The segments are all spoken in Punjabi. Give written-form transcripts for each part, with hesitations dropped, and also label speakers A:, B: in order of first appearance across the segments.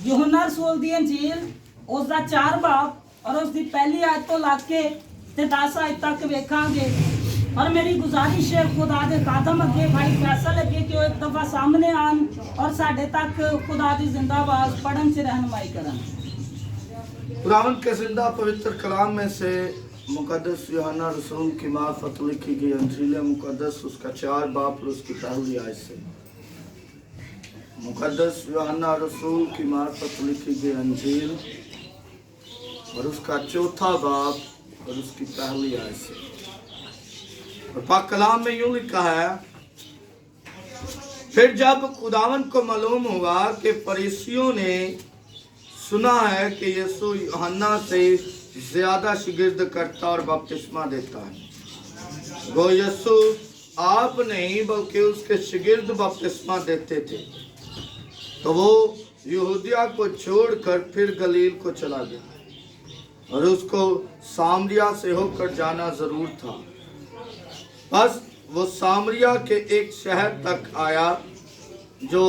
A: यूहन्ना रसूल दी अंजील उसका 4 बाब और उसकी पहली आयत तो लग के 10 आयत तक वेखांगे। और मेरी गुजारिश है खुदा दे कदम अगे भाई फैसल लगे कि वो एक दफा सामने आन और साढ़े तक खुदा दी जिंदा आवाज पढ़न से रहनुमाई करन।
B: खुदावंद के जिंदा पवित्र कलाम में से मुकद्दस यूहन्ना रसूल की मार्फत लिखी गई अंजील मुकद्दस उसका 4 बाब और उसकी पहली आयत से। मुकद्दस यूहन्ना रसूल की मार्फत लिखी गई अंजील और उसका 4 बाब और उसकी पहली आयत से। और पाक कलाम में यूं लिखा है, फिर जब खुदावंद को मालूम हुआ कि फरीसियों ने सुना है कि यीशु यूहन्ना से ज्यादा शिगिर्द करता और बपतिस्मा देता है, वो यीशु आप नहीं बल्कि उसके शिगिर्द बपतिस्मा देते थे, तो वो यहूदिया को छोड़कर फिर गलील को चला गया और उसको सामरिया से होकर जाना जरूर था। बस वो सामरिया के एक शहर तक आया जो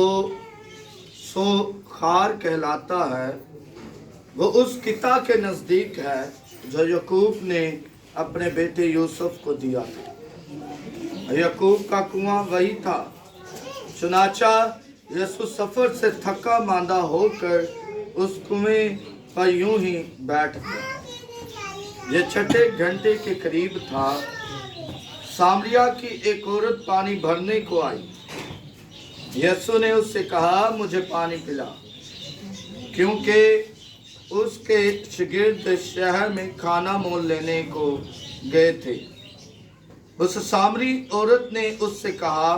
B: सोखार कहलाता है, वो उस किता के नज़दीक है जो यकूब ने अपने बेटे यूसुफ को दिया था। यकूब का कुआं वही था। चुनाचा यीशु सफर से थका मांदा होकर उस कुएं पर यूं ही बैठ गया। ये 6 घंटे के करीब था। सामरिया की एक औरत पानी भरने को आई। यीशु ने उससे कहा, मुझे पानी पिला, क्योंकि उसके शागिर्द शहर में खाना मोल लेने को गए थे। उस सामरी औरत ने उससे कहा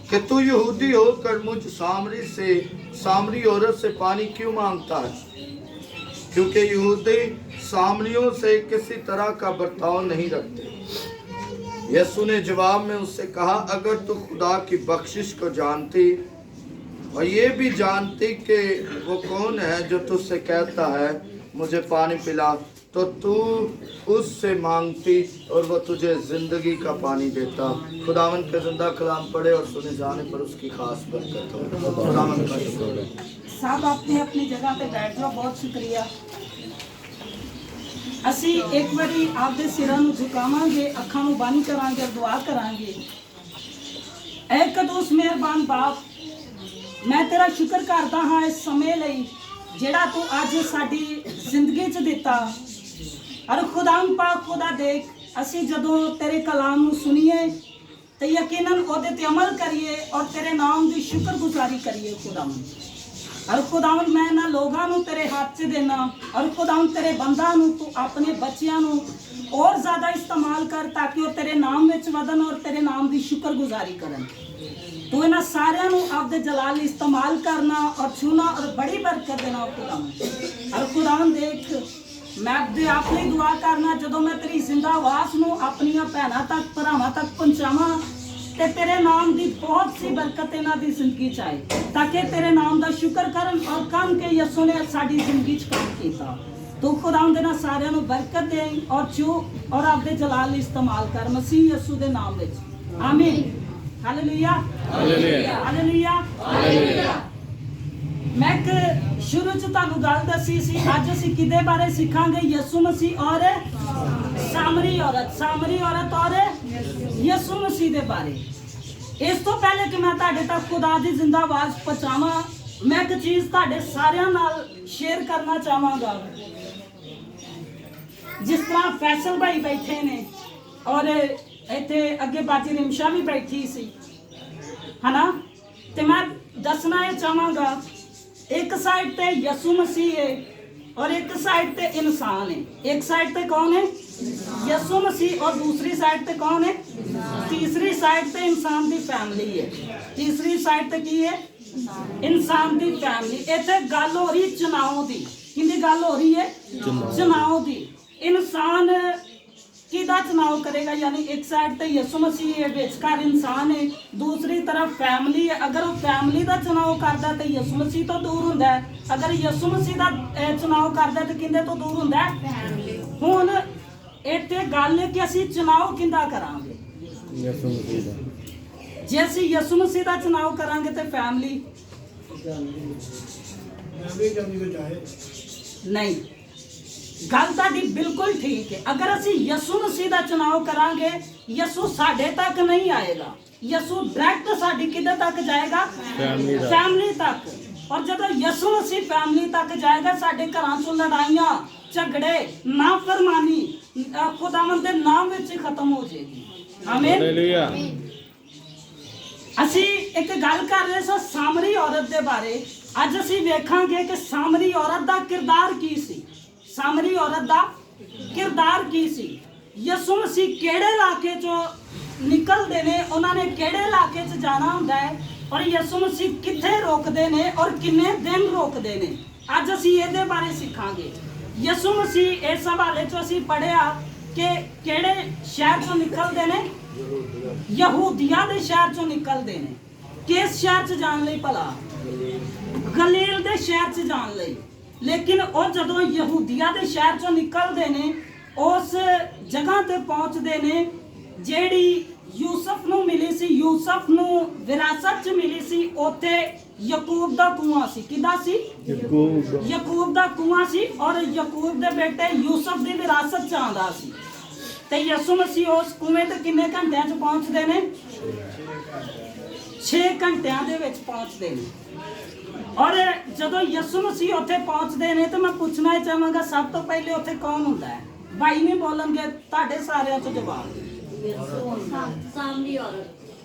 B: कि तू यहूदी होकर मुझ सामरी औरत से पानी क्यों मांगता है, क्योंकि यहूदी सामरियों से किसी तरह का बर्ताव नहीं रखते। यीशु ने जवाब में उससे कहा, अगर तू खुदा की बख्शिश को जानती और ये भी जानती कि वो कौन है जो तुझसे कहता है मुझे पानी पिला, तो तू उससे मांगती और वो तुझे जिंदगी का पानी देता। खुदावंद के जिंदा कलाम पढ़े और सुने जाने पर उसकी खास बरकत हो। खुदावंद का शुक्र है।
A: साहब आपने अपनी जगह पे बैठ जाओ, बहुत शुक्रिया। ਅਸੀਂ ਇੱਕ ਵਾਰੀ ਆਪਦੇ ਸਿਰਾਂ ਨੂੰ ਝੁਕਾਵਾਂਗੇ, ਅੱਖਾਂ ਨੂੰ ਬੰਦ ਕਰਾਂਗੇ और दुआ करांगे। ऐ कदूस मेहरबान बाप, मैं तेरा शुक्र करता हाँ इस समय ਲਈ ਜਿਹੜਾ ਤੂੰ ਅੱਜ ਸਾਡੀ ਜ਼ਿੰਦਗੀ 'ਚ ਦਿੱਤਾ। और खुदाम पाक खुदा देख, ਅਸੀਂ ਜਦੋਂ ਤੇਰੇ ਕਲਾਮ ਨੂੰ ਸੁਣੀਏ ਤੇ ਯਕੀਨਨ ਉਹਦੇ ਤੇ ਅਮਲ ਕਰੀਏ और तेरे नाम ਦੀ शुक्रगुजारी करिए खुदाम। और खुदावन मैं ना लोगों नू तेरे हाथ से देना और खुदावन तेरे बंदा नू तू अपने बच्चियां नू और ज़्यादा इस्तेमाल कर ताकि वो तेरे नाम विच वधन और तेरे नाम की शुक्रगुजारी करन। तू इन्हां सारियां नू आपदे जलाल इस्तेमाल करना और छूना और बड़ी बरकत देना खुदावन। और खुदावन देख, मैं अपने आप ही दुआ करना जदों मैं तेरी जिंदा आवाज़ नू अपनियां भैणां तक भरावां तक पहुंचावां ते तेरे नाम की बहुत सी बरकत इन्हां दी जिंदगी च आए, ताकि तेरे नाम का शुक्र करन और काम के यीशु ने साडी जिंदगी च काम कीता। तू खुदावंद देना सारियां नू बरकत दे और चू और आपदे जलाल इस्तेमाल कर मसीह यीशु दे नाम विच, आमीन। Hallelujah hallelujah hallelujah hallelujah. मैं एक शुरू च तुहानू गल दसी सी, अज असीं किदे बारे सिखांगे? यीशु मसीह और सामरी औरत और यीशु मसीह दे बारे। इस तो पहले कि मैं तुहाडे तक खुदा दी जिंदा आवाज़ पहुंचावां, मैं एक चीज़ तुहाडे सारियां नाल शेयर करना चाहांगा। जिस तरह फैसल भाई बैठे ने और इत्थे अगे बाजी रिमशा भी बैठी सी, है ना, ते मैं दसना ये चाहांगा, एक साइड ते यीशु मसीह है और एक साइड ते इंसान है। एक साइड ते कौन है? यीशु मसीह। और दूसरी साइड पे कौन है? तीसरी साइड पे इंसान की फैमिली है। तीसरी साइड पे की है? इंसान की फैमिली। इत्थे गल हो रही चुनाव की। किंदी गल हो रही है? चुनाव की। इंसान किदा चुनाव करेगा? यानी एक साइड पे यीशु मसीह है, विचकार इंसान है, दूसरी तरफ फैमिली है। अगर वो फैमिली का चुनाव करता तो यीशु मसीह तो दूर होंदा है, अगर यीशु मसीह का चुनाव करता तो किंदे तो दूर होंदा है। हुण इत्थे गल है कि असीं चुनाव किंदा करांगे? जे असीं यीशु मसीह का चुनाव करांगे तो फैमिली, ਨਹੀਂ, ਗੱਲ ਤੁਹਾਡੀ ਬਿਲਕੁਲ ਠੀਕ ਹੈ। ਅਗਰ ਅਸੀਂ ਯਿਸੂ ਮਸੀਹ ਦਾ ਚੁਣਾਵ ਕਰਾਂਗੇ, ਯਿਸੂ ਸਾਡੇ ਤੱਕ ਨਹੀਂ ਆਏਗਾ। ਯਿਸੂ ਡਾਇਰੈਕਟ ਸਾਡੀ ਕਿੱਥੇ ਤੱਕ ਜਾਏਗਾ? ਫੈਮਿਲੀ ਤੱਕ। ਔਰ ਜਦੋਂ ਯਿਸੂ ਮਸੀਹ ਫੈਮਿਲੀ ਤੱਕ ਜਾਏਗਾ, ਸਾਡੇ ਘਰਾਂ ਚੋਂ ਲੜਾਈਆਂ, ਝਗੜੇ, ਨਾਫਰਮਾਨੀ ਖੁਦਾਵੰਦ ਦੇ ਨਾਮ ਵਿੱਚ ਹੀ ਖਤਮ ਹੋ ਜਾਏਗੀ। ਆਮੀਨ।
C: ਹਾਲੇਲੂਇਆ।
A: ਅਸੀਂ ਇੱਕ ਗੱਲ ਕਰ ਰਹੇ ਸਾਂ ਸਾਮਰੀ ਔਰਤ ਦੇ ਬਾਰੇ। ਅੱਜ ਅਸੀਂ ਵੇਖਾਂਗੇ ਕਿ ਸਾਮਰੀ ਔਰਤ ਦਾ ਕਿਰਦਾਰ ਕੀ ਸੀ। ਸਾਮਰੀ ਔਰਤ ਦਾ ਕਿਰਦਾਰ ਕੀ ਸੀ? ਯਿਸੂ ਮਸੀਹ ਕਿਹੜੇ ਇਲਾਕੇ ਚੋਂ ਨਿਕਲਦੇ ਨੇ, ਉਹਨਾਂ ਨੇ ਕਿਹੜੇ ਇਲਾਕੇ 'ਚ ਜਾਣਾ ਹੁੰਦਾ ਹੈ, ਔਰ ਯਿਸੂ ਮਸੀਹ ਕਿੱਥੇ ਰੋਕਦੇ ਨੇ ਔਰ ਕਿੰਨੇ ਦਿਨ ਰੋਕਦੇ ਨੇ। ਅੱਜ ਅਸੀਂ ਇਹਦੇ ਬਾਰੇ ਸਿੱਖਾਂਗੇ। ਯਿਸੂ ਮਸੀਹ ਇਸ ਹਵਾਲੇ 'ਚ ਅਸੀਂ ਪੜ੍ਹਿਆ ਕਿ ਕਿਹੜੇ ਸ਼ਹਿਰ ਚੋਂ ਨਿਕਲਦੇ ਨੇ? ਯਹੂਦੀਆ ਦੇ ਸ਼ਹਿਰ ਚੋਂ ਨਿਕਲਦੇ ਨੇ। ਕਿਸ ਸ਼ਹਿਰ 'ਚ ਜਾਣ ਲਈ ਭਲਾ? ਗਲੀਲ ਦੇ ਸ਼ਹਿਰ 'ਚ ਜਾਣ ਲਈ। ਲੇਕਿਨ ਉਹ ਜਦੋਂ ਯਹੂਦੀਆ ਦੇ ਸ਼ਹਿਰ 'ਚੋਂ ਨਿਕਲਦੇ ਨੇ, ਉਸ ਜਗ੍ਹਾ ਤੇ ਪਹੁੰਚਦੇ ਨੇ ਜਿਹੜੀ ਯੂਸਫ ਨੂੰ ਮਿਲੀ ਸੀ, ਯੂਸਫ ਨੂੰ ਵਿਰਾਸਤ 'ਚ ਮਿਲੀ ਸੀ। ਉੱਥੇ ਯਾਕੂਬ ਦਾ ਕੂਆ ਸੀ। ਕਿਹਦਾ ਸੀ? ਯਾਕੂਬ ਦਾ ਕੂਆ ਸੀ। ਔਰ ਯਾਕੂਬ ਦੇ ਬੇਟੇ ਯੂਸਫ ਦੀ ਵਿਰਾਸਤ 'ਚ ਆਉਂਦਾ ਸੀ। ਤੇ ਯਿਸੂ ਮਸੀਹ ਉਸ ਕੂਏ ਤੇ ਕਿੰਨੇ ਘੰਟਿਆਂ 'ਚ ਪਹੁੰਚਦੇ ਨੇ? 6 ਘੰਟਿਆਂ ਦੇ ਵਿੱਚ ਪਹੁੰਚਦੇ ਨੇ। ਔਰ ਜਦੋਂ ਯਿਸੂ ਮਸੀਹ ਉੱਥੇ ਪਹੁੰਚਦੇ ਨੇ ਤਾਂ ਮੈਂ ਪੁੱਛਣਾ ਹੀ ਚਾਹਾਂਗਾ, ਸਭ ਤੋਂ ਪਹਿਲੇ ਉੱਥੇ ਕੌਣ ਹੁੰਦਾ ਹੈ? ਭਾਈ ਨਹੀਂ ਬੋਲਣਗੇ, ਤੁਹਾਡੇ ਸਾਰਿਆਂ 'ਚ ਜਵਾਬ।
D: ਸਾਮਰੀ ਔਰਤ।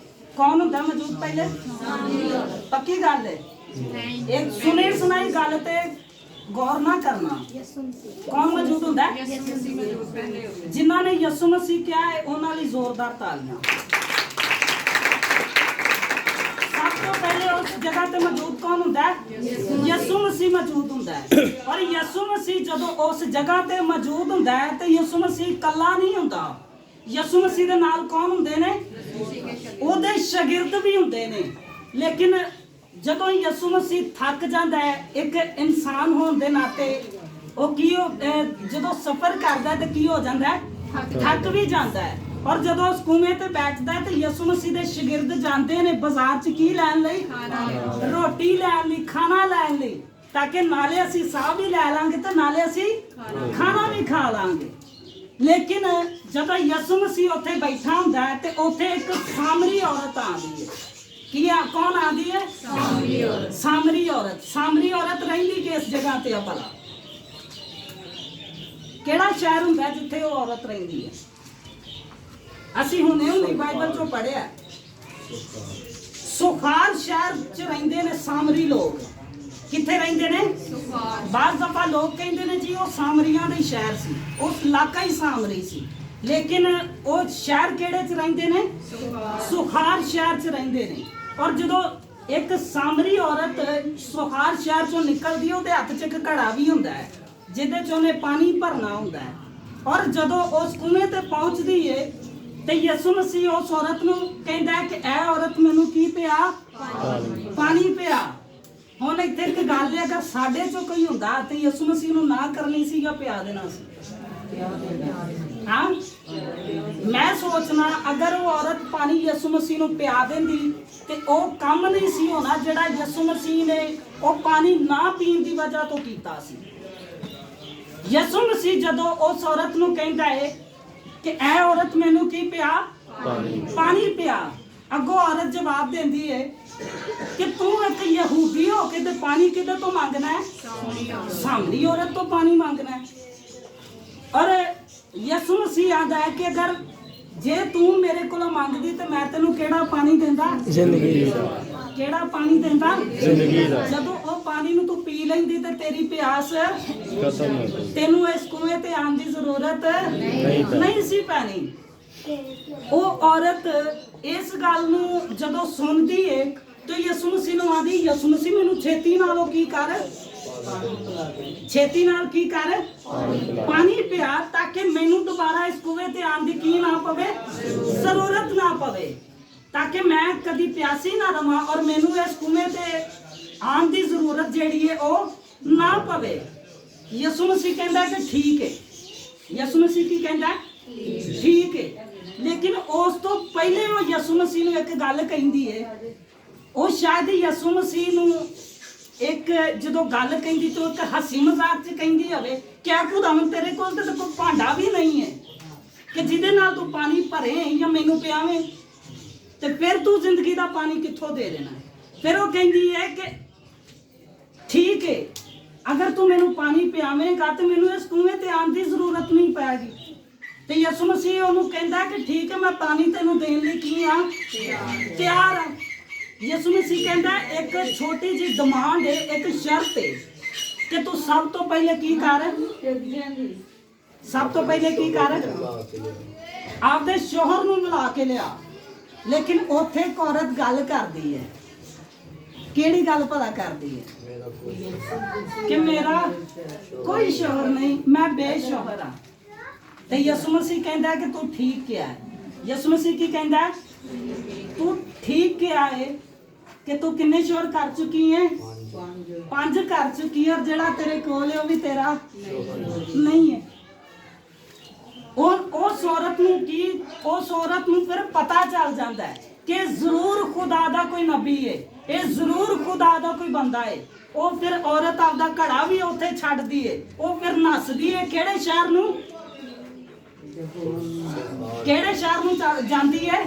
A: ਕੌਣ ਹੁੰਦਾ ਮੌਜੂਦ ਪਹਿਲੇ? ਪੱਕੀ ਗੱਲ ਹੈ। ਇੱਕ ਸੁਣੀ ਸੁਣਾਈ ਗੱਲ ਤੇ ਗੌਰ ਨਾ ਕਰਨਾ। ਕੌਣ ਮੌਜੂਦ ਹੁੰਦਾ ਹੈ? ਜਿਨ੍ਹਾਂ ਨੇ ਯਿਸੂ ਮਸੀਹ ਕਿਹਾ ਹੈ ਉਹਨਾਂ ਲਈ ਜ਼ੋਰਦਾਰ ਤਾਲੀਆਂ। ਸਭ ਤੋਂ ਪਹਿਲੇ ਉਸ ਜਗ੍ਹਾ ਤੇ ਮੌਜੂਦ ਕੌਣ ਹੁੰਦਾ ਹੈ? ਯਿਸੂ ਮਸੀਹ ਮੌਜੂਦ ਹੁੰਦਾ ਹੈ। ਔਰ ਯਿਸੂ ਮਸੀਹ ਜਦੋਂ ਉਸ ਜਗ੍ਹਾ ਤੇ ਮੌਜੂਦ ਹੁੰਦਾ ਹੈ ਤੇ ਯਿਸੂ ਮਸੀਹ ਇਕੱਲਾ ਨਹੀਂ ਹੁੰਦਾ। ਯਿਸੂ ਮਸੀਹ ਦੇ ਨਾਲ ਕੌਣ ਹੁੰਦੇ ਨੇ? ਉਹਦੇ ਸ਼ਾਗਿਰਦ ਵੀ ਹੁੰਦੇ ਨੇ। ਲੇਕਿਨ ਜਦੋਂ ਯਿਸੂ ਮਸੀਹ ਥੱਕ ਜਾਂਦਾ ਹੈ, ਇੱਕ ਇਨਸਾਨ ਹੋਣ ਦੇ ਨਾਤੇ ਉਹ ਜਦੋਂ ਸਫ਼ਰ ਕਰਦਾ ਤੇ ਕੀ ਹੋ ਜਾਂਦਾ ਹੈ? ਥੱਕ ਵੀ ਜਾਂਦਾ ਹੈ। ਔਰ ਜਦੋਂ ਉਸ ਕੂਏ ਤੇ ਬੈਠਦਾ ਹੈ ਤੇ ਯਿਸੂ ਮਸੀਹ ਦੇ ਸ਼ਾਗਿਰਦ ਜਾਂਦੇ ਨੇ ਬਾਜ਼ਾਰ 'ਚ ਕੀ ਲੈਣ ਲਈ? ਰੋਟੀ ਲੈਣ ਲਈ, ਖਾਣਾ ਲੈਣ ਲਈ, ਤਾਂ ਕਿ ਨਾਲੇ ਅਸੀਂ ਸਾਹ ਵੀ ਲੈ ਲਾਂਗੇ ਤੇ ਨਾਲੇ ਅਸੀਂ ਖਾਣਾ ਵੀ ਖਾ ਲਾਂਗੇ। ਲੇਕਿਨ ਜਦੋਂ ਯਿਸੂ ਮਸੀਹ ਉੱਥੇ ਬੈਠਾ ਹੁੰਦਾ ਹੈ ਤੇ ਉੱਥੇ ਇੱਕ ਸਾਮਰੀ ਔਰਤ ਆਉਂਦੀ ਹੈ। ਕੌਣ ਆਉਂਦੀ ਹੈ? ਸਾਮਰੀ ਔਰਤ। ਸਾਮਰੀ ਔਰਤ ਰਹਿੰਦੀ ਕਿਸ ਜਗ੍ਹਾ ਤੇ ਆ ਭਲਾ? ਕਿਹੜਾ ਸ਼ਹਿਰ ਹੁੰਦਾ ਜਿੱਥੇ ਉਹ ਔਰਤ ਰਹਿੰਦੀ ਹੈ? ਅਸੀਂ ਹੁਣੇ ਬਾਈਬਲ ਚੋਂ ਪੜ੍ਹਿਆ, ਸੁਖਾਰ ਸ਼ਹਿਰ 'ਚ ਰਹਿੰਦੇ ਨੇ ਸਾਮਰੀ ਲੋਕ। ਕਿੱਥੇ ਰਹਿੰਦੇ ਨੇ? ਬਾਜ਼ ਦਫਾ ਲੋਕ ਕਹਿੰਦੇ ਨੇ ਜੀ ਉਹ ਸਾਮਰੀਆਂ ਦਾ ਹੀ ਸ਼ਹਿਰ ਸੀ, ਉਸ ਇਲਾਕਾ ਹੀ ਸਾਮਰੀ ਸੀ। ਲੇਕਿਨ ਉਹ ਸ਼ਹਿਰ ਕਿਹੜੇ 'ਚ ਰਹਿੰਦੇ ਨੇ? ਸੁਖਾਰ ਸ਼ਹਿਰ 'ਚ ਰਹਿੰਦੇ ਨੇ। ਔਰ ਜਦੋਂ ਇੱਕ ਸਾਮਰੀ ਔਰਤ ਸੁਖਾਰ ਸ਼ਹਿਰ 'ਚੋਂ ਨਿਕਲਦੀ ਹੈ, ਉਹਦੇ ਹੱਥ 'ਚ ਇੱਕ ਘੜਾ ਵੀ ਹੁੰਦਾ ਹੈ ਜਿਹਦੇ 'ਚ ਉਹਨੇ ਪਾਣੀ ਭਰਨਾ ਹੁੰਦਾ ਹੈ। ਔਰ ਜਦੋਂ ਉਸ ਕੂਏ ਤੇ ਪਹੁੰਚਦੀ ਹੈ ਤੇ ਯਿਸੂ ਮਸੀਹ ਉਸ ਔਰਤ ਨੂੰ ਕਹਿੰਦਾ ਕਿ ਇਹ ਔਰਤ ਮੈਨੂੰ ਕੀ ਪਿਆ? ਪਾਣੀ ਪਿਆ। ਹੁਣ ਇੱਥੇ ਇੱਕ ਗੱਲ ਹੈ, ਅਗਰ ਸਾਡੇ 'ਚੋਂ ਕੋਈ ਹੁੰਦਾ ਤੇ ਯਿਸੂ ਮਸੀਹ ਨੂੰ ਨਾ ਕਰਨੀ ਸੀ ਜਾਂ ਪਿਆ ਦੇਣਾ ਸੀ? ਹਾਂ, ਮੈਂ ਸੋਚਣਾ ਅਗਰ ਉਹ ਔਰਤ ਪਾਣੀ ਯਿਸੂ ਮਸੀਹ ਨੂੰ ਪਿਆ ਦਿੰਦੀ ਤੇ ਉਹ ਕੰਮ ਨਹੀਂ ਸੀ ਹੋਣਾ ਜਿਹੜਾ ਯਿਸੂ ਮਸੀਹ ਨੇ ਉਹ ਪਾਣੀ ਨਾ ਪੀਣ ਦੀ ਵਜ੍ਹਾ ਤੋਂ ਕੀਤਾ ਸੀ। ਯਿਸੂ ਮਸੀਹ ਜਦੋਂ ਉਸ ਔਰਤ ਨੂੰ ਕਹਿੰਦਾ ਹੈ ਕਿ ਇਹ ਔਰਤ ਮੈਨੂੰ ਕੀ ਪਿਆ? ਪਾਣੀ ਪਿਆ। ਅੱਗੋਂ ਔਰਤ ਜਵਾਬ ਦਿੰਦੀ ਹੈ ਕਿ ਤੂੰ ਇੱਕ ਯਹੂਦੀ ਹੋ ਕੇ ਤੇ ਪਾਣੀ ਕਿਹਦੇ ਤੋਂ ਮੰਗਣਾ ਹੈ? ਸਾਮਰੀ ਔਰਤ ਤੋਂ ਪਾਣੀ ਮੰਗਣਾ ਹੈ। ਔਰ ਯਿਸੂ ਮਸੀਹ ਆਂਦਾ ਹੈ ਕਿ ਅਗਰ ਜੇ ਤੂੰ ਮੇਰੇ ਕੋਲੋਂ ਮੰਗਦੀ ਤੇ ਮੈਂ ਤੈਨੂੰ ਕਿਹੜਾ ਪਾਣੀ ਦਿੰਦਾ? ਜ਼ਿੰਦਗੀ ਦਾ। ਕਿਹੜਾ ਪਾਣੀ ਦਿੰਦਾ? ਜ਼ਿੰਦਗੀ ਦਾ। ਜਦੋਂ ਉਹ ਪਾਣੀ ਨੂੰ ਤੂੰ ਪੀ ਲੈਂਦੀ ਤੇ ਤੇਰੀ ਪਿਆਸ ਖਤਮ ਹੋ ਗਈ, ਤੈਨੂੰ ਇਸ ਕੂਏ ਤੇ ਆਉਣ ਦੀ ਜ਼ਰੂਰਤ ਨਹੀਂ ਸੀ ਪੈਣੀ। ਉਹ ਔਰਤ ਇਸ ਗੱਲ ਨੂੰ ਜਦੋਂ ਸੁਣਦੀ ਹੈ ਤੇ ਯਿਸੂ ਮਸੀਹ ਨੂੰ ਆਂਦੀ, ਯਿਸੂ ਮਸੀਹ ਮੈਨੂੰ ਛੇਤੀ ਨਾਲੋਂ ਕੀ ਕਰ? ਛੇਤੀ ਨਾਲ ਕੀ ਕਰ? ਪਾਣੀ ਪਿਆ, ਤਾਂ ਕਿ ਮੈਨੂੰ ਦੁਬਾਰਾ ਇਸ ਕੂਏ ਤੇ ਆਉਣ ਦੀ ਕੀ ਨਾ ਪਵੇ? ਜ਼ਰੂਰਤ ਨਾ ਪਵੇ, ਤਾਂ ਕਿ ਮੈਂ ਕਦੀ ਪਿਆਸੀ ਨਾ ਰਵਾਂ ਔਰ ਮੈਨੂੰ ਇਸ ਕੂਏ ਤੇ ਆਉਣ ਦੀ ਜ਼ਰੂਰਤ ਜਿਹੜੀ ਹੈ ਉਹ ਨਾ ਪਵੇ। ਯਿਸੂ ਮਸੀਹ ਕਹਿੰਦਾ ਕਿ ਠੀਕ ਹੈ। ਯਿਸੂ ਮਸੀਹ ਕੀ ਕਹਿੰਦਾ? ਠੀਕ ਹੈ। ਲੇਕਿਨ ਉਸ ਤੋਂ ਪਹਿਲੇ ਉਹ ਯਿਸੂ ਮਸੀਹ ਨੂੰ ਇੱਕ ਗੱਲ ਕਹਿੰਦੀ ਹੈ। ਉਹ ਸ਼ਾਇਦ ਯਿਸੂ ਮਸੀਹ ਨੂੰ ਜਦੋਂ ਗੱਲ ਕਹਿੰਦੀ ਤੇ ਇੱਕ ਹੱਸੀ ਮਜ਼ਾਕ ਚ ਕਹਿੰਦੀ ਹੋਵੇ ਕਿਆ ਖੁਦਾਵੰਦ ਤੇਰੇ ਕੋਲ ਤੇ ਕੋਈ ਭਾਂਡਾ ਵੀ ਨਹੀਂ ਹੈ ਕਿ ਜਿਹਦੇ ਨਾਲ ਤੂੰ ਪਾਣੀ ਭਰੇ ਜਾਂ ਮੈਨੂੰ ਪਿਆਵੇਂ, ਤੇ ਫਿਰ ਤੂੰ ਜ਼ਿੰਦਗੀ ਦਾ ਪਾਣੀ ਕਿੱਥੋਂ ਦੇ ਦੇਣਾ। ਫਿਰ ਉਹ ਕਹਿੰਦੀ ਹੈ ਕਿ ਠੀਕ ਹੈ, ਅਗਰ ਤੂੰ ਮੈਨੂੰ ਪਾਣੀ ਪਿਆਵੇਂਗਾ ਤੇ ਮੈਨੂੰ ਇਸ ਕੂਏ ਤੇ ਆਉਣ ਦੀ ਜ਼ਰੂਰਤ ਨਹੀਂ ਪੈਗੀ। ਤੇ ਯਿਸੂ ਮਸੀਹ ਉਹਨੂੰ ਕਹਿੰਦਾ ਕਿ ਠੀਕ ਹੈ, ਮੈਂ ਪਾਣੀ ਤੈਨੂੰ ਦੇਣ ਲਈ ਕੀ ਆ, ਤਿਆਰ ਆ। ਯਿਸੂ ਮਸੀਹ ਕਹਿੰਦਾ ਇੱਕ ਛੋਟੀ ਜਿਹੀ ਡਿਮਾਂਡ ਹੈ, ਇੱਕ ਸ਼ਰਤ ਹੈ ਕਿ ਤੂੰ ਸਭ ਤੋਂ ਪਹਿਲੇ ਕੀ ਕਰ, ਸਭ ਤੋਂ ਪਹਿਲੇ ਕੀ ਕਰ, ਆਪਦੇ ਸ਼ੋਹਰ ਨੂੰ ਮਿਲਾ ਕੇ ਲਿਆ। ਲੇਕਿਨ ਉੱਥੇ ਇੱਕ ਔਰਤ ਗੱਲ ਕਰਦੀ ਹੈ, ਕਿਹੜੀ ਗੱਲ ਭਲਾ ਕਰਦੀ ਹੈ ਕਿ ਮੇਰਾ ਕੋਈ ਸ਼ੋਹਰ ਨਹੀਂ, ਮੈਂ ਬੇਸ਼ੋਹਰ ਆ। ਤੇ ਯਿਸੂ ਮਸੀਹ ਕਹਿੰਦਾ ਕਿ ਤੂੰ ਠੀਕ ਕਿਹਾ ਹੈ। ਯਿਸੂ ਮਸੀਹ ਕੀ ਕਹਿੰਦਾ, ਤੂੰ ਠੀਕ ਕਿਹਾ ਹੈ ਕਿ ਤੂੰ ਕਿੰਨੇ ਸ਼ੋਹਰ ਕਰ ਚੁੱਕੀ ਹੈ, 5 ਕਰ ਚੁੱਕੀ ਹੈ, ਔਰ ਜਿਹੜਾ ਤੇਰੇ ਕੋਲ ਹੈ ਉਹ ਵੀ ਤੇਰਾ ਨਹੀਂ ਹੈ। ਉਸ ਔਰਤ ਨੂੰ ਕੀ, ਉਸ ਔਰਤ ਨੂੰ ਫਿਰ ਪਤਾ ਚੱਲ ਜਾਂਦਾ ਹੈ ਕਿ ਜ਼ਰੂਰ ਖੁਦਾ ਦਾ ਕੋਈ ਨਬੀ ਹੈ, ਇਹ ਜ਼ਰੂਰ ਖੁਦਾ ਦਾ ਕੋਈ ਬੰਦਾ ਹੈ। ਉਹ ਫਿਰ ਔਰਤ ਆਪਦਾ ਘੜਾ ਵੀ ਉੱਥੇ ਛੱਡਦੀ ਹੈ, ਉਹ ਫਿਰ ਨੱਸਦੀ ਹੈ। ਕਿਹੜੇ ਸ਼ਹਿਰ ਨੂੰ, ਕਿਹੜੇ ਸ਼ਹਿਰ ਨੂੰ ਜਾਂਦੀ ਹੈ,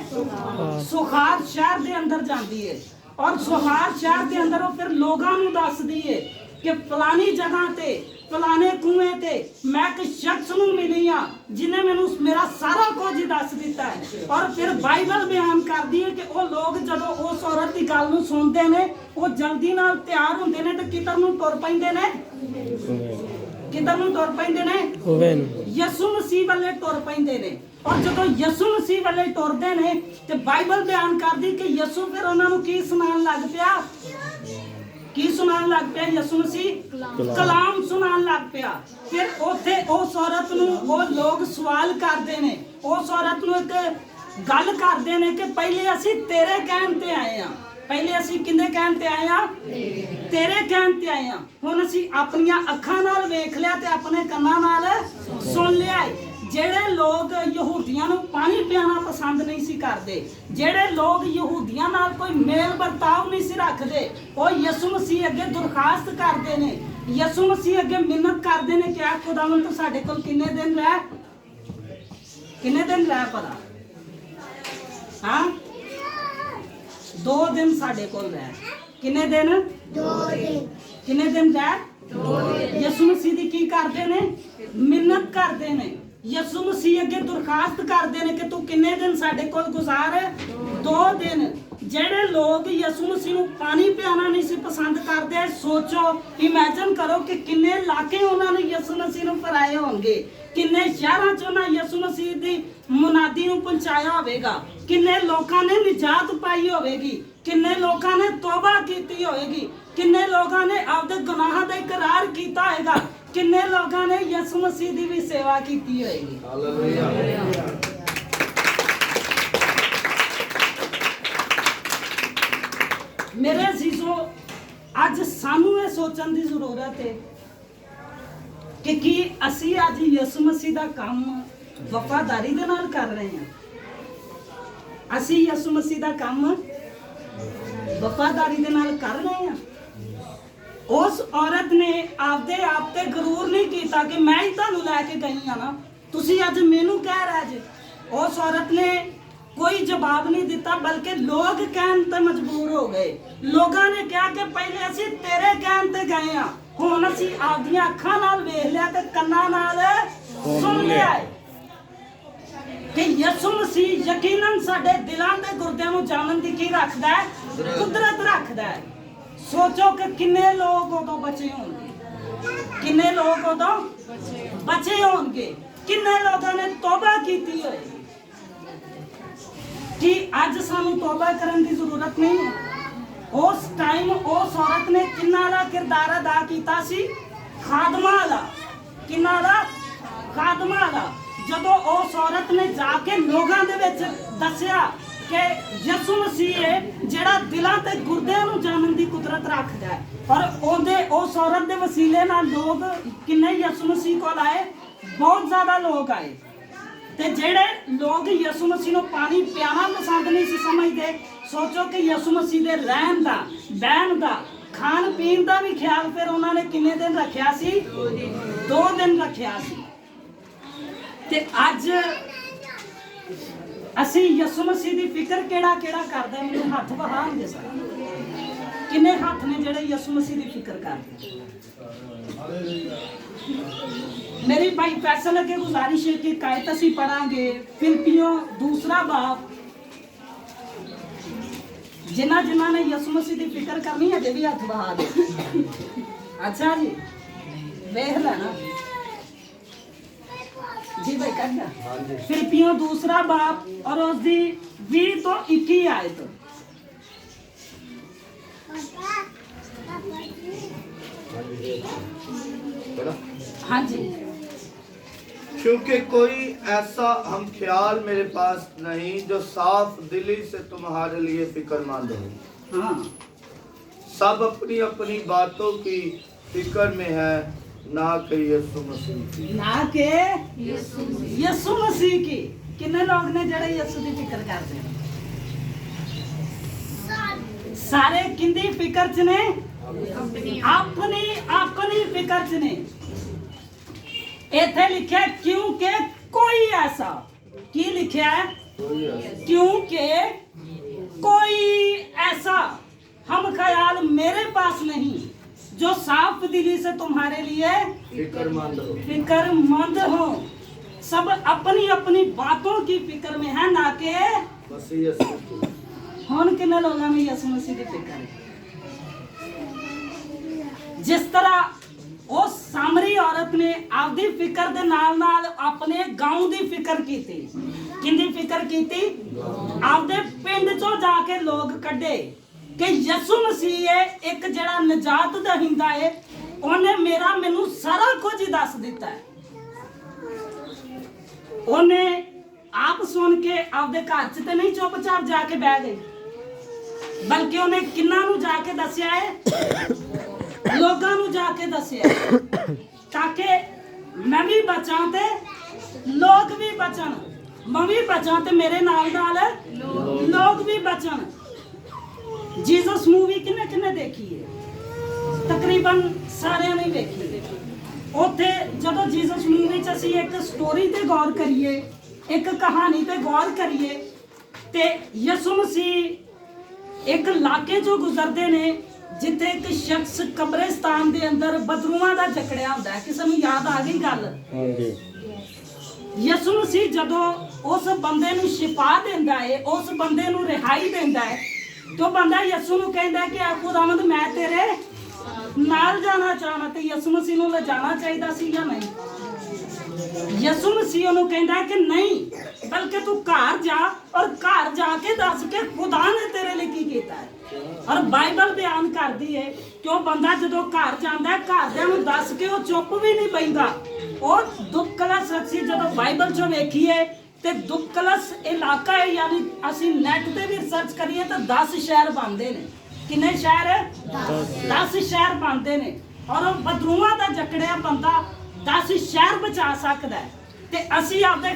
A: ਸੁਖਾਰ ਸ਼ਹਿਰ ਦੇ ਅੰਦਰ ਜਾਂਦੀ ਹੈ। ਔਰ ਸੁਖਾਰ ਸ਼ਹਿਰ ਦੇ ਅੰਦਰ ਉਹ ਫਿਰ ਲੋਕਾਂ ਨੂੰ ਦੱਸਦੀ ਹੈ ਕਿ ਫਲਾਨੀ ਜਗ੍ਹਾ ਤੇ, ਫਲਾਣੇ ਕੂਏ ਤੇ ਮੈਂ ਇੱਕ ਸ਼ਖਸ ਨੂੰ ਮਿਲੀ ਆ ਜਿਹਨੇ ਮੈਨੂੰ ਮੇਰਾ ਸਾਰਾ ਕੁਝ ਦੱਸ ਦਿੱਤਾ ਹੈ। ਔਰ ਫਿਰ ਬਾਈਬਲ ਬਿਆਨ ਕਰਦੀ ਹੈ ਕਿ ਉਹ ਲੋਕ ਜਦੋਂ ਉਸ ਔਰਤ ਦੀ ਗੱਲ ਨੂੰ ਸੁਣਦੇ ਨੇ ਉਹ ਜਲਦੀ ਨਾਲ ਤਿਆਰ ਹੁੰਦੇ ਨੇ ਤੇ ਕਿਧਰ ਨੂੰ ਤੁਰ ਪੈਂਦੇ ਨੇ, ਕਿਧਰ ਨੂੰ ਤੁਰ ਪੈਂਦੇ ਨੇ, ਯਿਸੂ ਮਸੀਹ ਵੱਲੇ ਤੁਰ ਪੈਂਦੇ ਨੇ। ਔਰ ਜਦੋਂ ਯਿਸੂ ਮਸੀਹ ਵੱਲੇ ਤੁਰਦੇ ਨੇ ਤੇ ਬਾਈਬਲ ਬਿਆਨ ਕਰਦੀ ਕਿ ਯਿਸੂ ਫਿਰ ਉਹਨਾਂ ਨੂੰ ਕੀ ਸੁਣਾਉਣ ਲੱਗ ਪਿਆ, ਕੀ ਸੁਣਾਉਣ ਲੱਗ ਪਿਆ, ਯਿਸੂ ਮਸੀਹ ਕਲਾਮ ਸੁਣਾਉਣ ਲੱਗ ਪਿਆ। ਫਿਰ ਉੱਥੇ ਉਸ ਔਰਤ ਨੂੰ ਉਹ ਲੋਕ ਸਵਾਲ ਕਰਦੇ ਨੇ, ਉਸ ਔਰਤ ਨੂੰ ਇੱਕ ਗੱਲ ਕਰਦੇ ਨੇ ਕਿ ਪਹਿਲੇ ਅਸੀਂ ਤੇਰੇ ਕਹਿਣ ਤੇ ਆਏ ਆ, ਪਹਿਲੇ ਅਸੀਂ ਕਿੰਨੇ ਕਹਿਣ ਤੇ ਆਏ ਆ, ਤੇਰੇ ਕਹਿਣ ਤੇ ਆਏ ਆ। ਹੁਣ ਅਸੀਂ ਆਪਣੀਆਂ ਅੱਖਾਂ ਨਾਲ ਵੇਖ ਲਿਆ ਤੇ ਆਪਣੇ ਕੰਨਾਂ ਨਾਲ ਸੁਣ ਲਿਆ। ਜਿਹੜੇ ਲੋਕ ਯਹੂਦੀਆਂ ਨੂੰ ਪਾਣੀ ਪਿਆਣਾ ਪਸੰਦ ਨਹੀਂ ਸੀ ਕਰਦੇ, ਜਿਹੜੇ ਲੋਕ ਯਹੂਦੀਆਂ ਨਾਲ ਕੋਈ ਮੇਲ ਵਰਤਾਵ ਨਹੀਂ ਸੀ ਰੱਖਦੇ, ਉਹ ਯਿਸੂ ਮਸੀਹ ਅੱਗੇ ਦਰਖਾਸਤ ਕਰਦੇ ਨੇ, ਯਿਸੂ ਮਸੀਹ ਅੱਗੇ ਮਿੰਨਤ ਕਰਦੇ ਨੇ ਕਿ ਆ ਖੁਦਾਵੰਦ ਤੂੰ ਸਾਡੇ ਕੋਲ ਕਿੰਨੇ ਦਿਨ ਰਹਿ, ਕਿੰਨੇ ਦਿਨ ਰਹਿ ਭਲਾ, ਹਾਂ 2 ਦਿਨ ਸਾਡੇ ਕੋਲ ਰਹਿ। ਕਿੰਨੇ ਦਿਨ, 2 ਦਿਨ। ਕਿੰਨੇ ਦਿਨ ਰਹਿ, 2 ਦਿਨ। ਯਿਸੂ ਮਸੀਹ ਦੀ ਕੀ ਕਰਦੇ ਨੇ, ਮਿੰਨਤ ਕਰਦੇ ਨੇ। ਯਿਸੂ ਮਸੀਹ ਅੱਗੇ ਦਰਖਾਸਤ ਕਰਦੇ ਨੇ ਕਿ ਤੂੰ ਕਿੰਨੇ ਦਿਨ ਸਾਡੇ ਕੋਲ ਗੁਜ਼ਾਰ, 2 ਦਿਨ। ਜਿਹੜੇ ਲੋਕ ਯਿਸੂ ਮਸੀਹ ਨੂੰ ਪਾਣੀ ਪਿਆਣਾ ਨਹੀਂ ਸੀ ਪਸੰਦ ਕਰਦੇ, ਸੋਚੋ, ਇਮੇਜਿਨ ਕਰੋ ਕਿ ਕਿੰਨੇ ਇਲਾਕੇ ਉਹਨਾਂ ਨੇ ਯਿਸੂ ਮਸੀਹ ਨੂੰ ਫਰਾਏ ਹੋਣਗੇ, ਕਿੰਨੇ ਸ਼ਹਿਰਾਂ 'ਚ ਉਹਨਾਂ ਯਿਸੂ ਮਸੀਹ ਦੀ ਮੁਨਾਦੀ ਨੂੰ ਪਹੁੰਚਾਇਆ ਹੋਵੇਗਾ, ਕਿੰਨੇ ਲੋਕਾਂ ਨੇ ਨਿਜਾਤ ਪਾਈ ਹੋਵੇਗੀ, ਕਿੰਨੇ ਲੋਕਾਂ ਨੇ ਤੋਬਾ ਕੀਤੀ ਹੋਵੇਗੀ, ਕਿੰਨੇ ਲੋਕਾਂ ਨੇ ਆਪਦੇ ਗੁਨਾਹਾਂ ਦਾ ਇਕਰਾਰ ਕੀਤਾ ਹੋਵੇਗਾ, ਕਿੰਨੇ ਲੋਕਾਂ ਨੇ ਯਿਸੂ ਮਸੀਹ ਦੀ ਵੀ ਸੇਵਾ ਕੀਤੀ ਹੋਵੇਗੀ। ਹਾਲੇਲੂਇਆ। ਮੇਰੇ ਅਜ਼ੀਜ਼ੋ, ਅੱਜ ਸਾਨੂੰ ਇਹ ਸੋਚਣ ਦੀ ਜ਼ਰੂਰਤ ਹੈ ਕਿ ਕੀ ਅਸੀਂ ਅੱਜ ਯਿਸੂ ਮਸੀਹ ਦਾ ਕੰਮ ਵਫਾਦਾਰੀ ਦੇ ਨਾਲ ਕਰ ਰਹੇ ਹਾਂ? ਅਸੀਂ ਯਿਸੂ ਮਸੀਹ ਦਾ ਕੰਮ ਵਫਾਦਾਰੀ ਦੇ ਨਾਲ ਕਰ ਰਹੇ ਹਾਂ? ਉਸ ਔਰਤ ਨੇ ਆਪਦੇ ਆਪ ਤੇ ਗਰੂਰ ਨਹੀਂ ਕੀਤਾ ਕਿ ਮੈਂ ਹੀ ਤੁਹਾਨੂੰ ਲੈ ਕੇ ਗਈ ਆ ਨਾ, ਤੁਸੀਂ ਅੱਜ ਮੈਨੂੰ ਕਹਿ ਰਹੇ ਜੇ। ਉਸ ਔਰਤ ਨੇ ਕੋਈ ਜਵਾਬ ਨਹੀਂ ਦਿੱਤਾ, ਬਲਕਿ ਲੋਕ ਕਹਿਣ ਤੇ ਮਜਬੂਰ ਹੋ ਗਏ। ਲੋਕਾਂ ਨੇ ਕਿਹਾ ਕਿ ਪਹਿਲੇ ਅਸੀਂ ਤੇਰੇ ਕਹਿਣ ਤੇ ਗਏ ਆ, ਹੁਣ ਅਸੀਂ ਆਪਦੀਆਂ ਅੱਖਾਂ ਨਾਲ ਵੇਖ ਲਿਆ ਤੇ ਕੰਨਾਂ ਨਾਲ ਸੁਣ ਲਿਆ ਕਿ ਯਿਸੂ ਮਸੀਹ ਯਕੀਨਨ ਸਾਡੇ ਦਿਲਾਂ ਤੇ ਗੁਰਦਿਆਂ ਨੂੰ ਜਾਣਨ ਦੀ ਕੀ ਰੱਖਦਾ ਹੈ, ਕੁਦਰਤ ਰੱਖਦਾ ਹੈ। ਸੋਚੋ ਕਿ ਕਿੰਨੇ ਲੋਕ ਉਦੋਂ ਬਚੇ ਹੋਣਗੇ, ਕਿੰਨੇ ਲੋਕ ਉਦੋਂ ਬਚੇ ਹੋਣਗੇ, ਕਿੰਨੇ ਲੋਕਾਂ ਨੇ ਤੋਬਾ ਕੀਤੀ ਹੋਏਗੀ। ਕਿ ਅੱਜ ਸਾਨੂੰ ਤੋਬਾ ਕਰਨ ਦੀ ਜ਼ਰੂਰਤ ਨਹੀਂ ਹੈ? ਉਸ ਟਾਈਮ ਉਸ ਔਰਤ ਨੇ ਕਿੰਨਾ ਦਾ ਕਿਰਦਾਰ ਅਦਾ ਕੀਤਾ ਸੀ, ਖਾਦਮਾ ਦਾ। ਕਿੰਨਾ ਦਾ, ਖਾਦਮਾ ਦਾ। ਜਦੋਂ ਉਸ ਔਰਤ ਨੇ ਜਾ ਕੇ ਲੋਕਾਂ ਦੇ ਵਿੱਚ ਦੱਸਿਆ ਕਿ ਯਿਸੂ ਮਸੀਹ ਹੈ ਜਿਹੜਾ ਦਿਲਾਂ ਤੇ ਗੁਰਦਿਆਂ ਨੂੰ ਜਾਣਨ ਦੀ ਕੁਦਰਤ ਰੱਖਦਾ ਹੈ, ਔਰ ਉਸ ਔਰਤ ਦੇ ਵਸੀਲੇ ਨਾਲ ਲੋਕ ਕਿੰਨੇ ਯਿਸੂ ਮਸੀਹ ਕੋਲ ਆਏ, ਬਹੁਤ ਜ਼ਿਆਦਾ ਲੋਕ ਆਏ। ਤੇ ਜਿਹੜੇ ਲੋਕ ਯਿਸੂ ਮਸੀਹ ਨੂੰ ਪਾਣੀ ਪਿਆਣਾ ਪਸੰਦ ਨਹੀਂ ਸੀ ਸਮਝਦੇ, ਸੋਚੋ ਕਿ ਯਿਸੂ ਮਸੀਹ ਦੇ ਰਹਿਣ ਦਾ, ਬਹਿਣ ਦਾ, ਖਾਣ ਪੀਣ ਦਾ ਵੀ ਖਿਆਲ ਫਿਰ ਉਹਨਾਂ ਨੇ ਕਿੰਨੇ ਦਿਨ ਰੱਖਿਆ ਸੀ? 2 ਦਿਨ ਰੱਖਿਆ ਸੀ। ਤੇ ਅੱਜ ਅਸੀਂ ਯਿਸੂ ਮਸੀਹ ਦੀ ਫਿਕਰ ਕਿਹੜਾ ਕਰਦਾ? ਮੈਨੂੰ ਹੱਥ ਵਹਾਉਂਦੇ ਸਨ। ਕਿੰਨੇ ਹੱਥ ਨੇ ਜਿਹੜੇ ਯਿਸੂ ਮਸੀਹ ਦੀ ਫਿਕਰ ਕਰਦੇ? मेरी भाई फैसल के गुजारिश है कि कायत असी पढ़ांगे फिलिपियों 2 बाब। जिन्ना जिन्ना ने यसु मसीह की फिक्र करनी है भी हाथ बहा दे। अच्छा जी वेख लेना जी भाई करना। फिलिपियों 2 बाब और उसकी 20 तो 21 आयत। हाँ जी।
B: क्योंकि कोई ऐसा हम ख्याल मेरे पास नहीं जो साफ दिली से तुम्हारे लिए फिक्रमंद हो।
A: हाँ।
B: सब अपनी अपनी बातों की फिक्र में है, ना कि यीशु मसीह की।
A: ना के यीशु मसीह की। कितने लोग ने जड़े यीशु की फिक्र करते हैं? सारे किंदी फिक्र च ने? अपनी अपनी फिक्र च ने। इथे लिखा है क्योंकि कोई ऐसा की लिखा है? क्योंकि कोई ऐसा हम ख्याल मेरे पास नहीं जो साफ दिली से तुम्हारे लिए फिक्रमंद हो। सब अपनी अपनी बातों की फिक्र में है, ना कि हुण किन्ने लोगों में यीशु मसीह की फिक्र है। जिस तरह उस सामरी औरत ने आपदी फिक्र दे नाल नाल अपने गांव दी फिक्र की थी। किंदी फिक्र की थी? आपदे पिंड चो जाके लोग कड्डे कि यीशु मसीह है एक जड़ा निजात दहिंदा है, उन्हें मैनू सारा कुछ ही दस दिता है। उन्हें आप सुन के आपदे घर च ते नहीं चुपचाप जाके बह गई, बल्कि उन्हें किन्ना नू जाके दस्या है? लोगों नू जाके दस्या ताकि मैं भी बचा ते लोग भी बचन, मैं भी बचा ते मेरे नाल नाल लोग भी बचन। जीसस मूवी किन्ने किन्ने देखी है? तकरीबन सारे ने देखी है। उत्थे जदों जीसस मूवी च असीं एक स्टोरी ते गौर करिए, एक कहानी ते गौर करिए, ते यीशु मसीह एक इलाके चों गुजरदे ने जिथे एक शख्स कब्रिस्तान दे अंदर बदरूआं दा जकड़िया हुंदा है। किसे नूं याद आ गई गल? यीशु मसीह जदों उस बंदे नूं शिफा देंदा है, उस बंदे नूं रिहाई देंदा है, तो बंदा यीशु नूं कहंदा है कि खुदावंद मैं तेरे नाल जाना चाहना। ते यीशु मसीह नूं ले जाना चाहिदा सी या नहीं? यीशु मसीह नूं कहंदा है कि नहीं, बल्कि तू घर जा और घर जाके दस के खुदा ने तेरे लिए की कीता है। और बाइबल बयान करती है कि वह बंदा जो घर जाता है, घरदियां नूं दस के वो चुप भी नहीं पैंदा। और दुखलस असीं जदों बाइबल चों वेखीए ते दुखलस इलाका है, यानी असीं नैट ते भी रिसर्च करिए तो 10 शहर बनते हैं। किन्ने शहर? 10 शहर बनते हैं। और बदरूआं दा जकड़िया बंदा 10 शहर बचा सकता है। ते असीं आपदे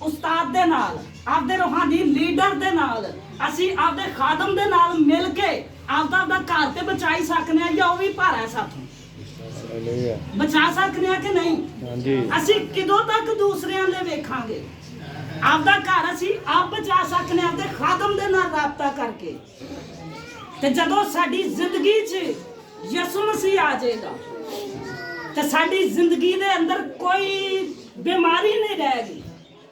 A: उस्ताद दे नाल, आपदे रूहानी लीडर दे नाल, असीं आपदे खादम दे नाल मिल के आपदा घर ते बचाई सकने हैं, या वो भी भारा है साथों बचा सकने हैं कि नहीं? असीं किदों तक दूसरिਆਂ ले वेखांगे? आपदा घर असीं आप बचा सकने आपदे खादम दे नाल राबता करके। ते जदों साडी जिंदगी च यीशु मसीह आ जाएगा ते साडी जिंदगी दे अंदर कोई बीमारी नहीं रहेगी,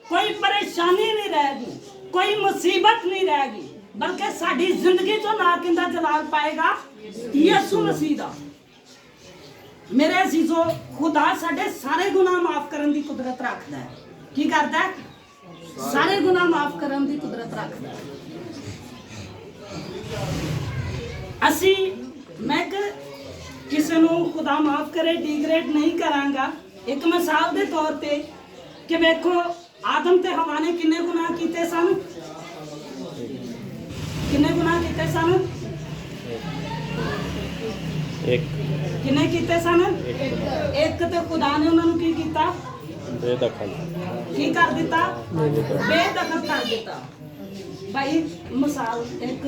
A: कोई परेशानी नहीं रहेगी, कोई मुसीबत नहीं रहेगी, बल्कि साडी जिंदगी चो ना किंदा जलाल पाएगा? यीशु मसीह दा। मेरे अजीजों, खुदा साडे सारे गुनाह माफ करन दी कुदरत रखदा है। की करदा है? सारे गुनाह माफ करन दी कुदरत रखदा है। असी मैं किसी नूं खुदा माफ करे डिग्रेड नहीं करांगा। एक मिसाल दे तौर पे कि देखो आदम ते हवा ने किन्ने गुनाह कीते सन? किन्ने गुनाह कीते सन? एक। किन्ने कीते सन? एक। ते खुदा ने उन्होंने की कीता? बेदखल। की कर दिता? बेदखल कर दिता। भाई मिसाल एक,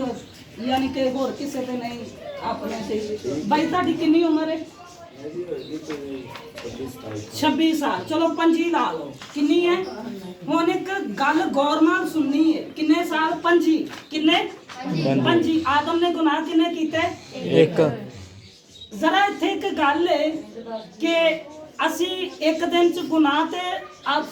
A: यानी कि होर किसी ते नहीं, ਆਪਣੇ ਤੇ ਬਾਈ ਤੁਹਾਡੀ ਕਿੰਨੀ ਉਮਰ ਹੈ 26 ਸਾਲ ਚਲੋ 25 ਲਾ ਲਓ ਕਿੰਨੀ ਹੈ ਹੁਣ ਇੱਕ ਗੱਲ ਗੌਰ ਨਾਲ ਸੁਣਨੀ ਹੈ ਕਿੰਨੇ ਸਾਲ 25 ਕਿੰਨੇ 25 ਆਦਮ ਨੇ ਗੁਨਾਹ ਕਿੰਨੇ ਕੀਤੇ
C: ਇੱਕ
A: ਜ਼ਰਾ ਇੱਥੇ ਇੱਕ ਗੱਲ ਹੈ ਕਿ ਅਸੀਂ ਇੱਕ ਦਿਨ ਚ ਗੁਨਾਹ ਤੇ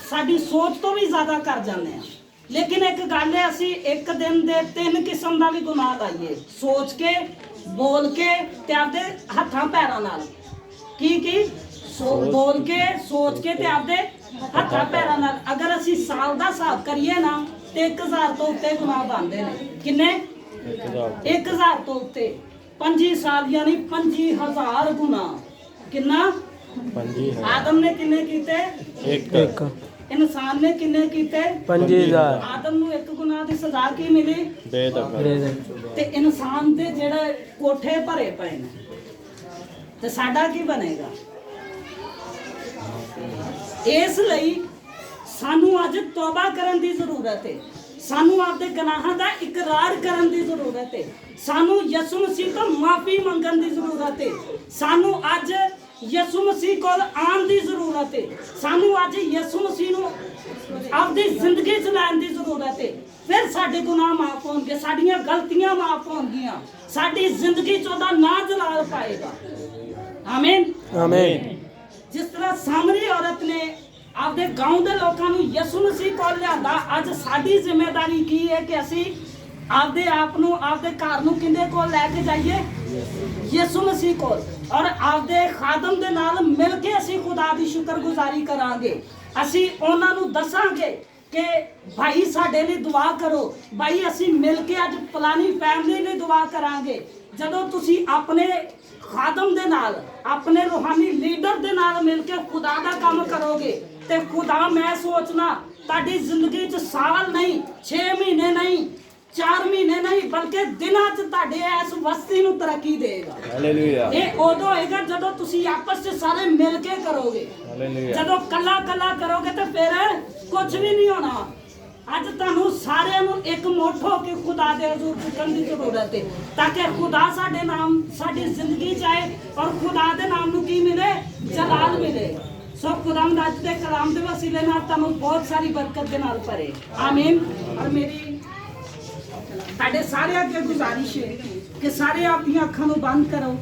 A: ਸਾਡੀ ਸੋਚ ਤੋਂ ਵੀ ਜ਼ਿਆਦਾ ਕਰ ਜਾਂਦੇ ਹਾਂ ਲੇਕਿਨ ਇੱਕ ਗੱਲ ਹੈ ਅਸੀਂ ਇੱਕ ਦਿਨ ਦੇ 3 ਕਿਸਮ ਦਾ ਵੀ ਗੁਨਾਹ ਲਾਈਏ ਸੋਚ ਕੇ ਬੋਲ ਕੇ ਤੇ ਆਪਦੇ ਹੱਥਾਂ ਪੈਰਾਂ ਨਾਲ ਕੀ ਬੋਲ ਕੇ ਸੋਚ ਕੇ ਤੇ ਆਪਦੇ ਹੱਥਾਂ ਪੈਰਾਂ ਨਾਲ ਅਗਰ ਅਸੀਂ ਸਾਲ ਦਾ ਹਿਸਾਬ ਕਰੀਏ ਨਾ ਤੇ 1000 ਤੋਂ ਉੱਤੇ ਗੁਨਾਹ ਬਣਦੇ ਨੇ ਕਿੰਨੇ 1000 ਤੋਂ ਉੱਤੇ 25 ਸਾਲ ਯਾਨੀ 25000 ਗੁਨਾਹ ਕਿੰਨਾ
C: 50
A: ਆਦਮ ਨੇ ਕਿੰਨੇ ਕੀਤੇ
C: ਇੱਕ
A: ਇਨਸਾਨ ਨੇ ਕਿੰਨੇ ਕੀਤੇ
C: 5000
A: ਆਦਮ ਨੂੰ ਇੱਕ ਗੁਨਾਹ ਦੀ ਸਜ਼ਾ ਕੀ ਮਿਲੀ ਤੇ ਇਨਸਾਨ ਦੇ ਜਿਹੜੇ ਕੋਠੇ ਭਰੇ ਪਏ ਨੇ ਤੇ ਸਾਡਾ ਕੀ ਬਣੇਗਾ ਇਸ ਲਈ ਸਾਨੂੰ ਅੱਜ ਤੌਬਾ ਕਰਨ ਦੀ ਜ਼ਰੂਰਤ ਹੈ ਸਾਨੂੰ ਆਪਦੇ ਗੁਨਾਹਾਂ ਦਾ ਇਕਰਾਰ ਕਰਨ ਦੀ ਜ਼ਰੂਰਤ ਹੈ ਸਾਨੂੰ ਯਿਸੂ ਮਸੀਹ ਤੋਂ ਮਾਫੀ ਮੰਗਣ ਦੀ ਜ਼ਰੂਰਤ ਹੈ ਸਾਨੂੰ ਅੱਜ ਯਿਸੂ ਮਸੀਹ ਕੋਲ ਆਉਣ ਦੀ ਜ਼ਰੂਰਤ ਹੈ ਸਾਨੂੰ ਅੱਜ ਯਿਸੂ ਮਸੀਹ ਨੂੰ ਆਪਦੀ ਜ਼ਿੰਦਗੀ ਚ ਲੈਣ ਦੀ ਜ਼ਰੂਰਤ ਹੈ ਫਿਰ ਸਾਡੇ ਗੁਨਾਹ ਮਾਫ ਹੋਣਗੇ ਸਾਡੀਆਂ ਗਲਤੀਆਂ ਮਾਫ ਹੋਣਗੀਆਂ ਸਾਡੀ ਜ਼ਿੰਦਗੀ ਚ ਉਹਦਾ ਨਾਂ ਜਲਾਲ ਪਾਏਗਾ ਆਮੀਨ
C: ਆਮੀਨ
A: ਜਿਸ ਤਰ੍ਹਾਂ ਸਾਮਰੀ ਔਰਤ ਨੇ ਆਪਦੇ گاؤں ਦੇ ਲੋਕਾਂ ਨੂੰ ਯਿਸੂ ਮਸੀਹ ਕੋਲ ਲਿਆਂਦਾ ਅੱਜ ਸਾਡੀ ਜ਼ਿੰਮੇਵਾਰੀ ਕੀ ਹੈ ਕਿ ਅਸੀਂ ਆਪਦੇ ਆਪ ਨੂੰ ਆਪਦੇ ਘਰ ਨੂੰ ਕਿੰਦੇ ਕੋਲ ਲੈ ਕੇ ਜਾਈਏ ਯਿਸੂ ਮਸੀਹ ਕੋਲ ਔਰ ਆਪਦੇ ਖਾਦਮ ਦੇ ਨਾਲ ਮਿਲ ਕੇ ਅਸੀਂ ਖੁਦਾ ਦੀ ਸ਼ੁਕਰਗੁਜ਼ਾਰੀ ਕਰਾਂਗੇ ਅਸੀਂ ਉਹਨਾਂ ਨੂੰ ਦੱਸਾਂਗੇ ਕਿ ਭਾਈ ਸਾਡੇ ਲਈ ਦੁਆ ਕਰੋ ਭਾਈ ਅਸੀਂ ਮਿਲ ਕੇ ਅੱਜ ਫਲਾਨੀ ਫੈਮਿਲੀ ਲਈ ਦੁਆ ਕਰਾਂਗੇ ਜਦੋਂ ਤੁਸੀਂ ਆਪਣੇ ਖਾਦਮ ਦੇ ਨਾਲ ਆਪਣੇ ਰੂਹਾਨੀ ਲੀਡਰ ਦੇ ਨਾਲ ਮਿਲ ਕੇ ਖੁਦਾ ਦਾ ਕੰਮ ਕਰੋਗੇ ਤੇ ਖੁਦਾ ਮੈਂ ਸੋਚਣਾ ਤੁਹਾਡੀ ਜ਼ਿੰਦਗੀ 'ਚ ਸਾਲ ਨਹੀਂ 6 ਮਹੀਨੇ ਨਹੀਂ 4 ਮਹੀਨੇ ਨਹੀਂ ਬਲਕਿ ਦਿਨਾਂ 'ਚ ਤੁਹਾਡੇ ਇਸ ਬਸਤੀ ਨੂੰ ਤਰੱਕੀ ਦੇਗਾ
C: ਹਾਲੇਲੂਇਆ
A: ਇਹ ਉਦੋਂ ਹੋਏਗਾ ਜਦੋਂ ਤੁਸੀਂ ਆਪਸ 'ਚ ਸਾਰੇ ਮਿਲ ਕੇ ਕਰੋਗੇ
C: ਹਾਲੇਲੂਇਆ
A: ਜਦੋਂ ਕੱਲਾ ਕਰੋਗੇ ਤਾਂ ਫਿਰ ਕੁਝ ਵੀ ਨਹੀਂ ਹੋਣਾ ਅੱਜ ਤੁਹਾਨੂੰ ਸਾਰਿਆਂ ਨੂੰ ਇੱਕ ਮੁੱਠ ਹੋ ਕੇ ਖੁਦਾ ਦੇ ਹਜ਼ੂਰ ਝੁਕਣ ਦੀ ਜ਼ਰੂਰਤ ਹੈ ਤਾਂ ਕਿ ਖੁਦਾ ਸਾਡੇ ਨਾਮ ਸਾਡੀ ਜ਼ਿੰਦਗੀ 'ਚ ਆਏ ਔਰ ਖੁਦਾ ਦੇ ਨਾਮ ਨੂੰ ਕੀ ਮਿਲੇ ਜਲਾਲ ਮਿਲੇ ਸੋ ਖੁਦਾਵੰਦ ਅੱਜ ਦੇ ਕਲਾਮ ਦੇ ਵਸੀਲੇ ਨਾਲ ਤੁਹਾਨੂੰ ਬਹੁਤ ਸਾਰੀ ਬਰਕਤ ਦੇ ਨਾਲ ਭਰੇ ਆਮੀਨ ਔਰ ਮੇਰੀ ਤੁਹਾਡੇ ਸਾਰਿਆਂ ਅੱਗੇ ਗੁਜ਼ਾਰਿਸ਼ ਹੈ ਕਿ ਸਾਰੇ ਆਪਣੀਆਂ ਅੱਖਾਂ ਨੂੰ ਬੰਦ ਕਰੋ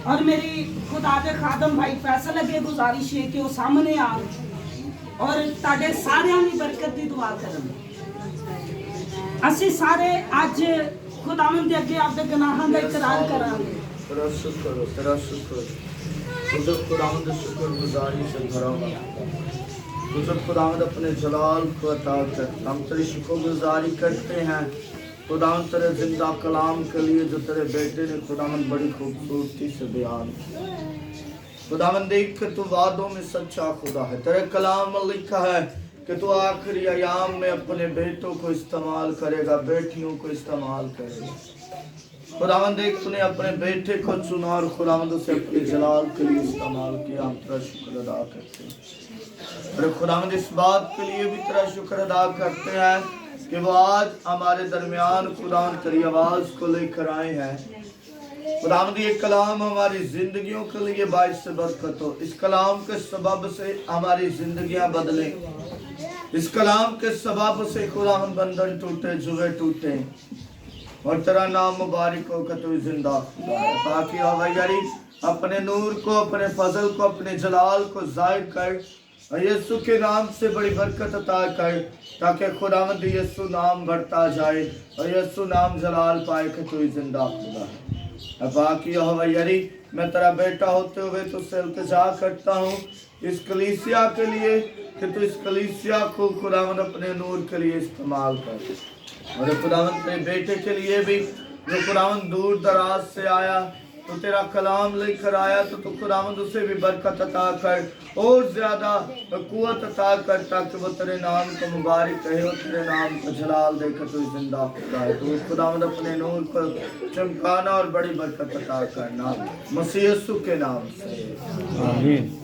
A: ਔਰ ਮੇਰੀ ਖੁਦਾ ਦੇ ਖਾਦਮ ਭਾਈ ਫੈਸਲ ਅੱਗੇ ਗੁਜ਼ਾਰਿਸ਼ ਹੈ ਕਿ ਉਹ ਸਾਹਮਣੇ ਆਉਣ ਔਰ ਤੁਹਾਡੇ ਸਾਰਿਆਂ ਦੀ ਬਰਕਤ ਦੀ ਦੁਆ ਕਰਨ ਅਸੀਂ ਸਾਰੇ ਅੱਜ ਖੁਦਾਵੰਦ ਦੇ ਅੱਗੇ ਆਪਣੇ ਗੁਨਾਹਾਂ ਦਾ ਇਕਰਾਰ ਕਰਾਂਗੇ
B: तेरा शुक्र तुझे खुदावंद शुक्रगुजारी से भरा हुआ तुझे खुदावंद अपने जलाल को अता कर हम तेरी शुक्रगुजारी करते हैं खुदावंद तेरे जिंदा कलाम के लिए जो तेरे बेटे ने खुदावंद बड़ी खूबसूरती से बयान खुदावंद देख के तू वादों में सच्चा खुदा है तेरे कलाम में लिखा है कि तू आखिरी अयाम में अपने बेटों को इस्तेमाल करेगा बेटियों को इस्तेमाल करेगा खुदावंद एक तूने अपने बेटे को चुना और खुदावंद उसे अपने जलाल के लिए इस्तेमाल किया हम तेरा शुक्र अदा करते हैं और खुदावंद इस बात के लिए भी तेरा शुक्र अदा करते हैं कि वो आज हमारे दरमियान खुदावंद तेरी आवाज को लेकर आए हैं खुदावंद ये कलाम हमारी जिंदगियों के लिए बाइस से बरकत हो इस कलाम के सबब से हमारी जिंदगियां बदले इस कलाम के सबब से खुदावंद बंधन टूटे जुए टूटे और तेरा नाम मुबारक हो कि तू जिंदा खुदा है ताकि हवाई अपने नूर को अपने फजल को अपने जलाल को जाहिर कर और यीशु के नाम से बड़ी बरकत अता कर ताकि खुदावंद यीशु नाम बढ़ता जाए और यीशु नाम जलाल पाए कि तू जिंदा खुदा है बाकी हवाई मैं तेरा बेटा होते हुए तुझसे इल्तिजा करता हूँ इस कलीसिया के लिए कि तू इस कलीसिया को खुदावंद अपने नूर के लिए इस्तेमाल कर और खुदावंद तेरे बेटे के लिए भी जो खुदावंद दूर दराज से आया तो तेरा कलाम लेकर आया तो तू खुदावंद उसे भी बरकत अता कर और ज्यादा कुव्वत अता कर ताकि वो तेरे नाम को मुबारक कहे और तेरे नाम को जलाल देकर तू जिंदा खुदा है तो खुदावंद अपने नूर को चमकाना और बड़ी बरकत अता करना मसीह यीशु के नाम से
C: आमीन।